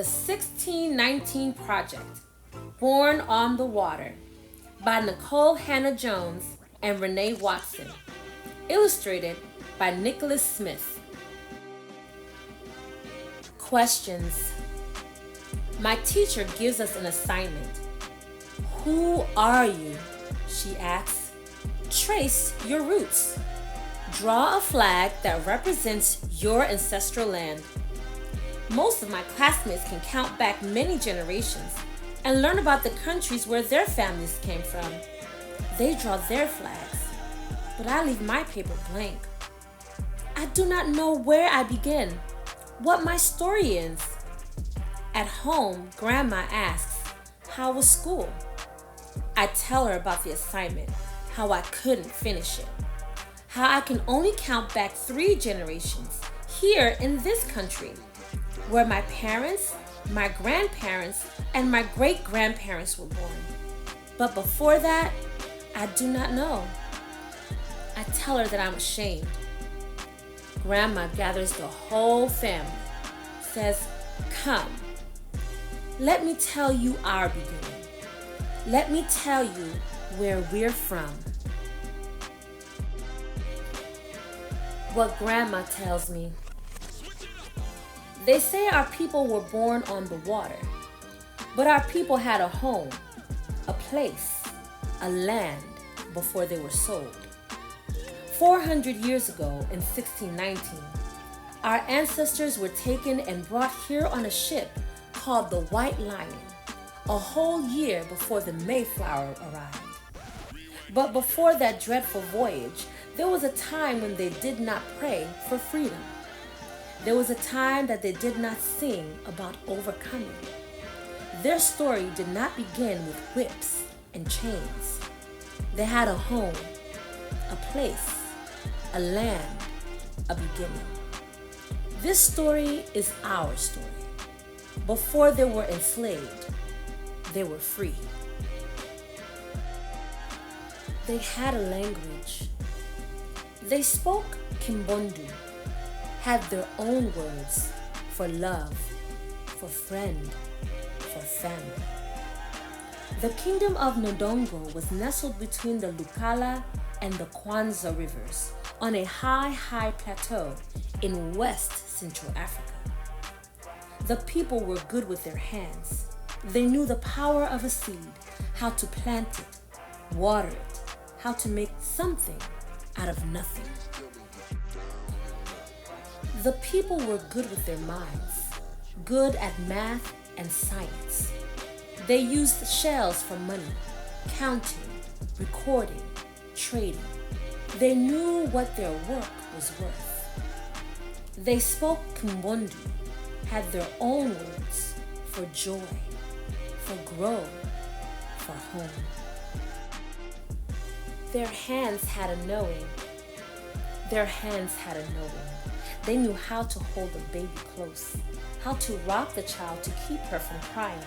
1619 Project, Born on the Water, by Nicole Hannah Jones and Renee Watson. Illustrated by Nicholas Smith. Questions. My teacher gives us an assignment. Who are you? She asks. Trace your roots. Draw a flag that represents your ancestral land. Most of my classmates can count back many generations and learn about the countries where their families came from. They draw their flags, but I leave my paper blank. I do not know where I begin, what my story is. At home, Grandma asks, how was school? I tell her about the assignment, how I couldn't finish it, how I can only count back 3 generations here in this country, where my parents, my grandparents, and my great-grandparents were born. But before that, I do not know. I tell her that I'm ashamed. Grandma gathers the whole family, says, come, let me tell you our beginning. Let me tell you where we're from. What Grandma tells me. They say our people were born on the water, but our people had a home, a place, a land before they were sold. 400 years ago in 1619, our ancestors were taken and brought here on a ship called the White Lion, a whole year before the Mayflower arrived. But before that dreadful voyage, there was a time when they did not pray for freedom. There was a time that they did not sing about overcoming. Their story did not begin with whips and chains. They had a home, a place, a land, a beginning. This story is our story. Before they were enslaved, they were free. They had a language. They spoke Kimbundu, had their own words for love, for friend, for family. The kingdom of Ndongo was nestled between the Lukala and the Kwanza rivers on a high plateau in West Central Africa. The people were good with their hands. They knew the power of a seed, how to plant it, water it, how to make something out of nothing. The people were good with their minds, good at math and science. They used shells for money, counting, recording, trading. They knew what their work was worth. They spoke Kimbundu, had their own words for joy, for grow, for home. Their hands had a knowing. Their hands had a knowing. They knew how to hold a baby close, how to rock the child to keep her from crying.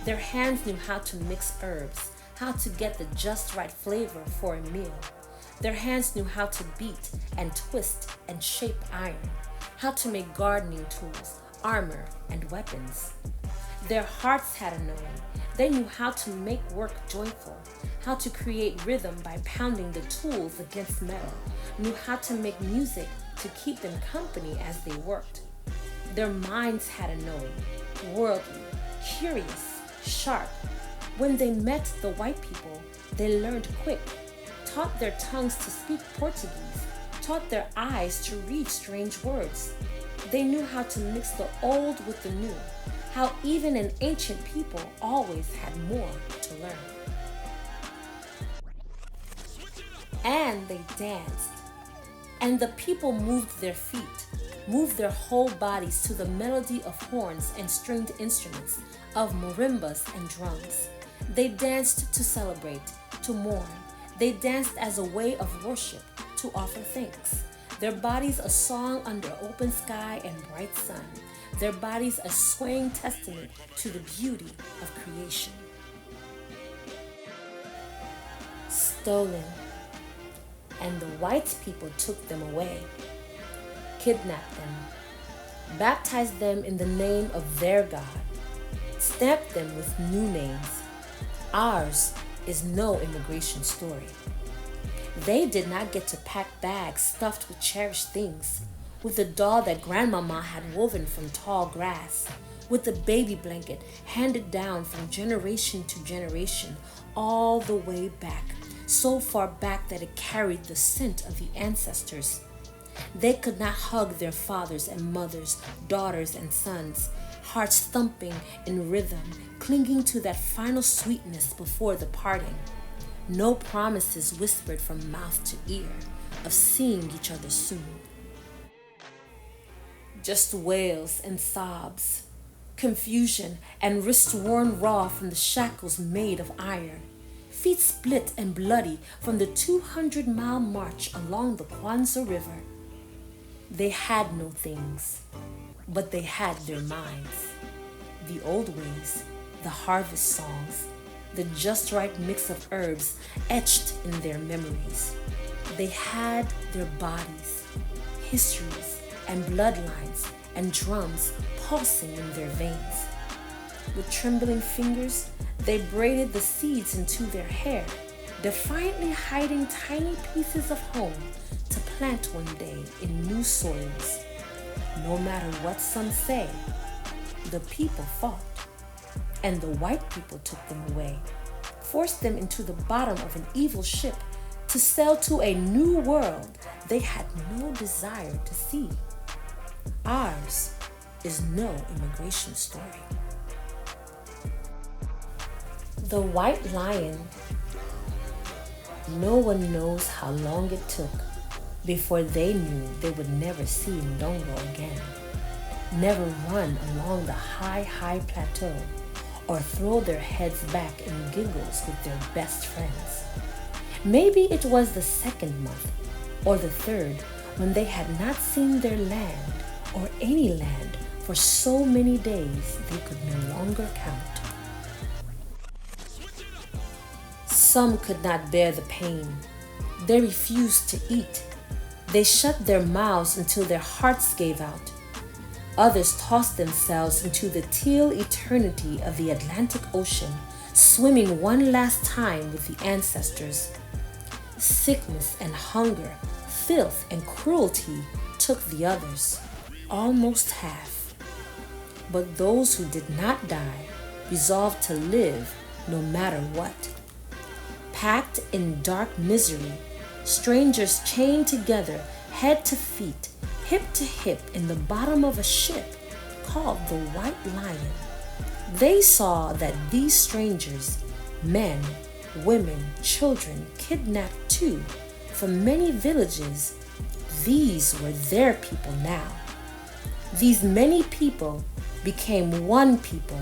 Their hands knew how to mix herbs, how to get the just right flavor for a meal. Their hands knew how to beat and twist and shape iron, how to make gardening tools, armor, and weapons. Their hearts had a knowing. They knew how to make work joyful, how to create rhythm by pounding the tools against metal, knew how to make music to keep them company as they worked. Their minds had a knowing, worldly, curious, sharp. When they met the white people, they learned quick, taught their tongues to speak Portuguese, taught their eyes to read strange words. They knew how to mix the old with the new, how even an ancient people always had more to learn. And they danced. And the people moved their feet, moved their whole bodies to the melody of horns and stringed instruments, of marimbas and drums. They danced to celebrate, to mourn. They danced as a way of worship, to offer thanks. Their bodies a song under open sky and bright sun. Their bodies a swaying testament to the beauty of creation. Stolen. And the white people took them away, kidnapped them, baptized them in the name of their God, stamped them with new names. Ours is no immigration story. They did not get to pack bags stuffed with cherished things, with the doll that grandmama had woven from tall grass, with the baby blanket handed down from generation to generation, all the way back, so far back that it carried the scent of the ancestors. They could not hug their fathers and mothers, daughters and sons, hearts thumping in rhythm, clinging to that final sweetness before the parting. No promises whispered from mouth to ear of seeing each other soon. Just wails and sobs, confusion and wrists worn raw from the shackles made of iron, feet split and bloody from the 200-mile march along the Kwanzaa River. They had no things, but they had their minds. The old ways, the harvest songs, the just right mix of herbs etched in their memories. They had their bodies, histories, and bloodlines and drums pulsing in their veins. With trembling fingers, they braided the seeds into their hair, defiantly hiding tiny pieces of home to plant one day in new soils. No matter what some say, the people fought, and the white people took them away, forced them into the bottom of an evil ship to sail to a new world they had no desire to see. Ours is no immigration story. The white lion. No one knows how long it took before they knew they would never see Ndongo again, never run along the high plateau, or throw their heads back in giggles with their best friends. Maybe it was the second month, or the third, when they had not seen their land, or any land, for so many days they could no longer count. Some could not bear the pain. They refused to eat. They shut their mouths until their hearts gave out. Others tossed themselves into the teal eternity of the Atlantic Ocean, swimming one last time with the ancestors. Sickness and hunger, filth and cruelty took the others, almost half. But those who did not die resolved to live no matter what. Packed in dark misery, strangers chained together, head to feet, hip to hip in the bottom of a ship called the White Lion. They saw that these strangers, men, women, children, kidnapped too, from many villages, these were their people now. These many people became one people,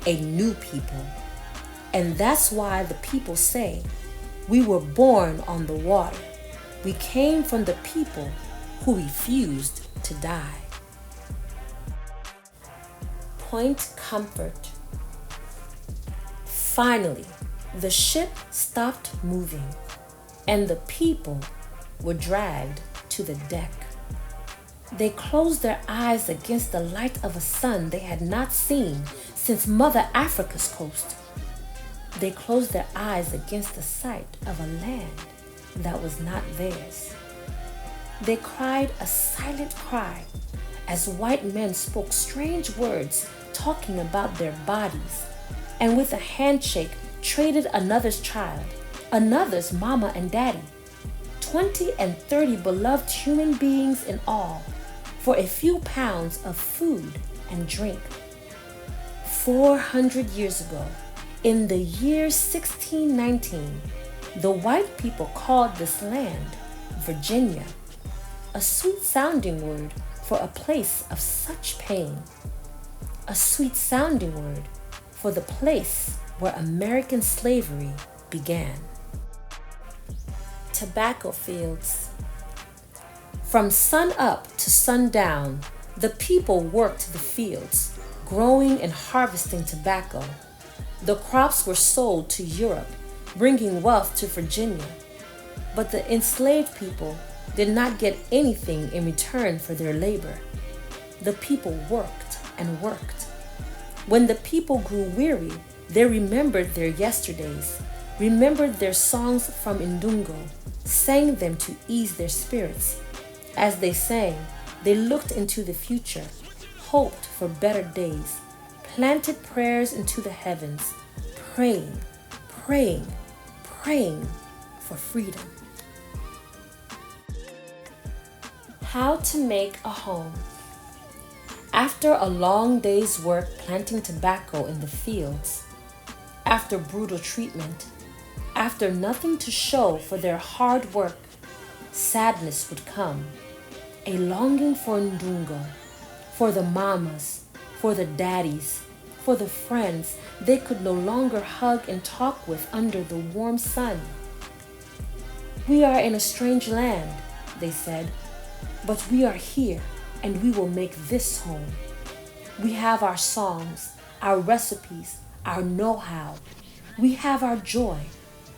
a new people. And that's why the people say, we were born on the water. We came from the people who refused to die. Point Comfort. Finally, the ship stopped moving, and the people were dragged to the deck. They closed their eyes against the light of a sun they had not seen since Mother Africa's coast. They closed their eyes against the sight of a land that was not theirs. They cried a silent cry as white men spoke strange words talking about their bodies, and with a handshake traded another's child, another's mama and daddy, 20 and 30 beloved human beings in all, for a few pounds of food and drink. 400 years ago, in the year 1619, the white people called this land Virginia, a sweet-sounding word for a place of such pain, a sweet-sounding word for the place where American slavery began. Tobacco fields. From sun up to sundown, the people worked the fields, growing and harvesting tobacco. The crops were sold to Europe, bringing wealth to Virginia. But the enslaved people did not get anything in return for their labor. The people worked and worked. When the people grew weary, they remembered their yesterdays, remembered their songs from Indungo, sang them to ease their spirits. As they sang, they looked into the future, hoped for better days, planted prayers into the heavens, praying, praying, praying for freedom. How to make a home. After a long day's work planting tobacco in the fields, after brutal treatment, after nothing to show for their hard work, sadness would come, a longing for Ndungo, for the mamas, for the daddies, for the friends they could no longer hug and talk with under the warm sun. We are in a strange land, they said, but we are here and we will make this home. We have our songs, our recipes, our know-how. We have our joy.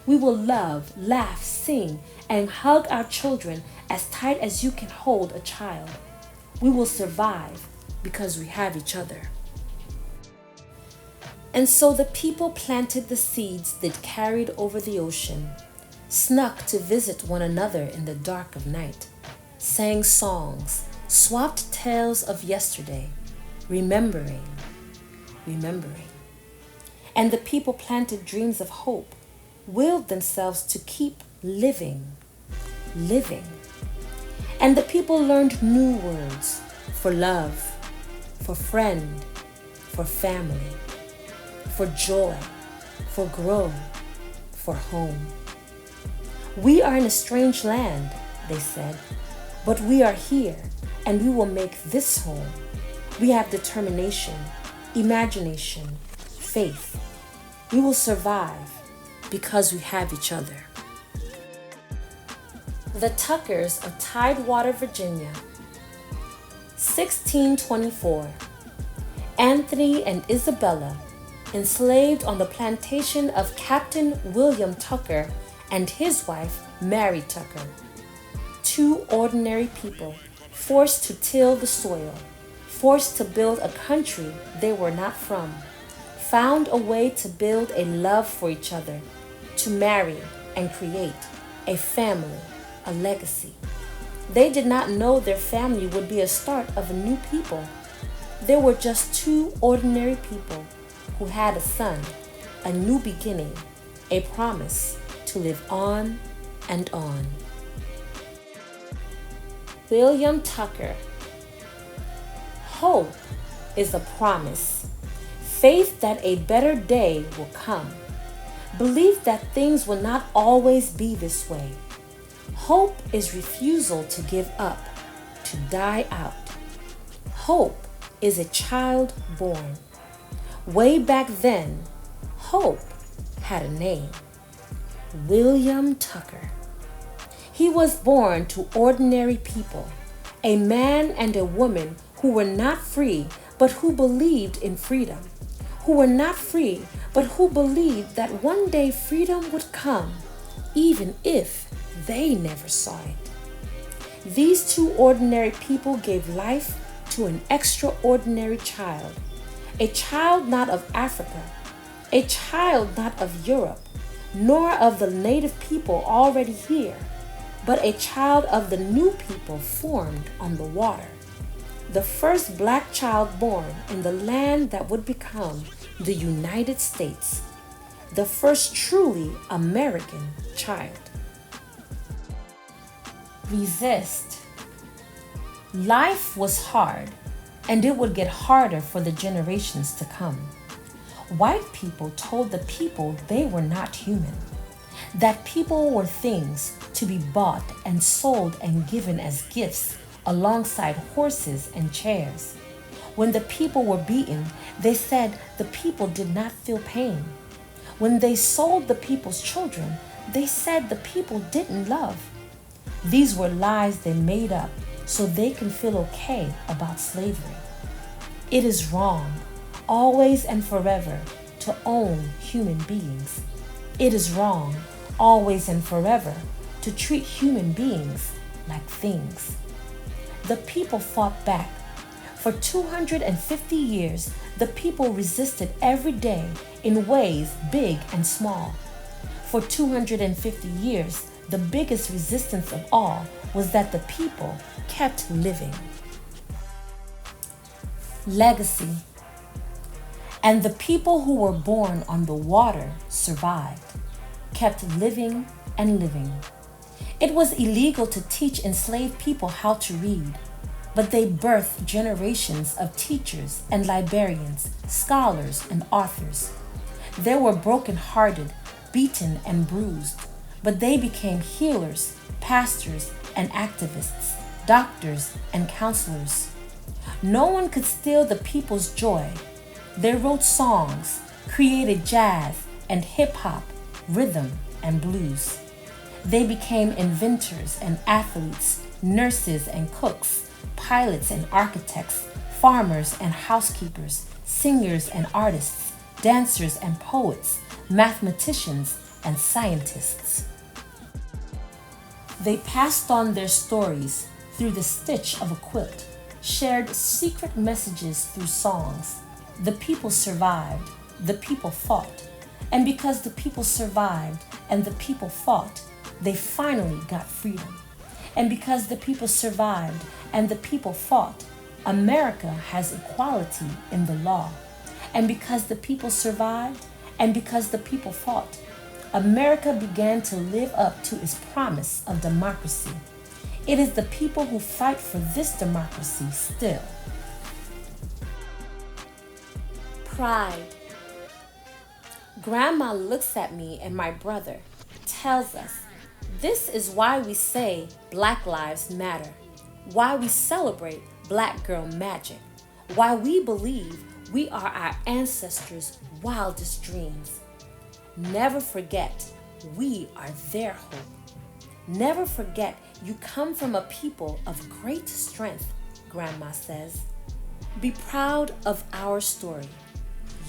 We will love, laugh, sing, and hug our children as tight as you can hold a child. We will survive because we have each other. And so the people planted the seeds they'd carried over the ocean, snuck to visit one another in the dark of night, sang songs, swapped tales of yesterday, remembering. And the people planted dreams of hope, willed themselves to keep living. And the people learned new words for love, for friend, for family, for joy, for grow, for home. We are in a strange land, they said, but we are here and we will make this home. We have determination, imagination, faith. We will survive because we have each other. The Tuckers of Tidewater, Virginia. 1624. Anthony and Isabella, enslaved on the plantation of Captain William Tucker and his wife, Mary Tucker. Two ordinary people, forced to till the soil, forced to build a country they were not from, found a way to build a love for each other, to marry and create a family, a legacy. They did not know their family would be a start of a new people. They were just two ordinary people who had a son, a new beginning, a promise to live on and on. William Tucker. Hope is a promise. Faith that a better day will come. Belief that things will not always be this way. Hope is refusal to give up, to die out. Hope is a child born. Way back then, hope had a name. William Tucker. He was born to ordinary people, a man and a woman who were not free, but who believed in freedom, who were not free, but who believed that one day freedom would come, even if they never saw it. These two ordinary people gave life to an extraordinary child, a child not of Africa, a child not of Europe, nor of the native people already here, but a child of the new people formed on the water. The first black child born in the land that would become the United States. The first truly American child. Resist. Life was hard, and it would get harder for the generations to come. White people told the people they were not human, that people were things to be bought and sold and given as gifts alongside horses and chairs. When the people were beaten, they said the people did not feel pain. When they sold the people's children, they said the people didn't love. These were lies they made up so they can feel okay about slavery. It is wrong, always and forever, to own human beings. It is wrong, always and forever, to treat human beings like things. The people fought back, For 250 years, the people resisted every day in ways big and small. For 250 years, the biggest resistance of all was that the people kept living. Legacy. And the people who were born on the water survived, kept living and living. It was illegal to teach enslaved people how to read, but they birthed generations of teachers and librarians, scholars and authors. They were broken-hearted, beaten and bruised, but they became healers, pastors and activists, doctors and counselors. No one could steal the people's joy. They wrote songs, created jazz and hip-hop, rhythm and blues. They became inventors and athletes, nurses and cooks, pilots and architects, farmers and housekeepers, singers and artists, dancers and poets, mathematicians and scientists. They passed on their stories through the stitch of a quilt, shared secret messages through songs. The people survived, the people fought, and because the people survived and the people fought, they finally got freedom. And because the people survived and the people fought, America has equality in the law. And because the people survived and because the people fought, America began to live up to its promise of democracy. It is the people who fight for this democracy still. Pride. Grandma looks at me and my brother, tells us, this is why we say Black Lives Matter, why we celebrate Black Girl Magic, why we believe we are our ancestors' wildest dreams. Never forget, we are their hope. Never forget, you come from a people of great strength, Grandma says. Be proud of our story,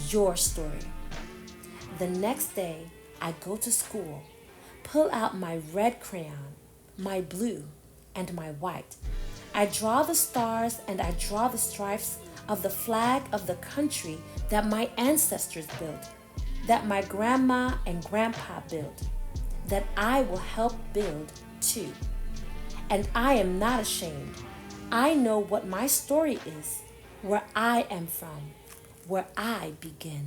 your story. The next day, I go to school, pull out my red crayon, my blue, and my white. I draw the stars and I draw the stripes of the flag of the country that my ancestors built, that my grandma and grandpa built, that I will help build too. And I am not ashamed. I know what my story is, where I am from, where I begin.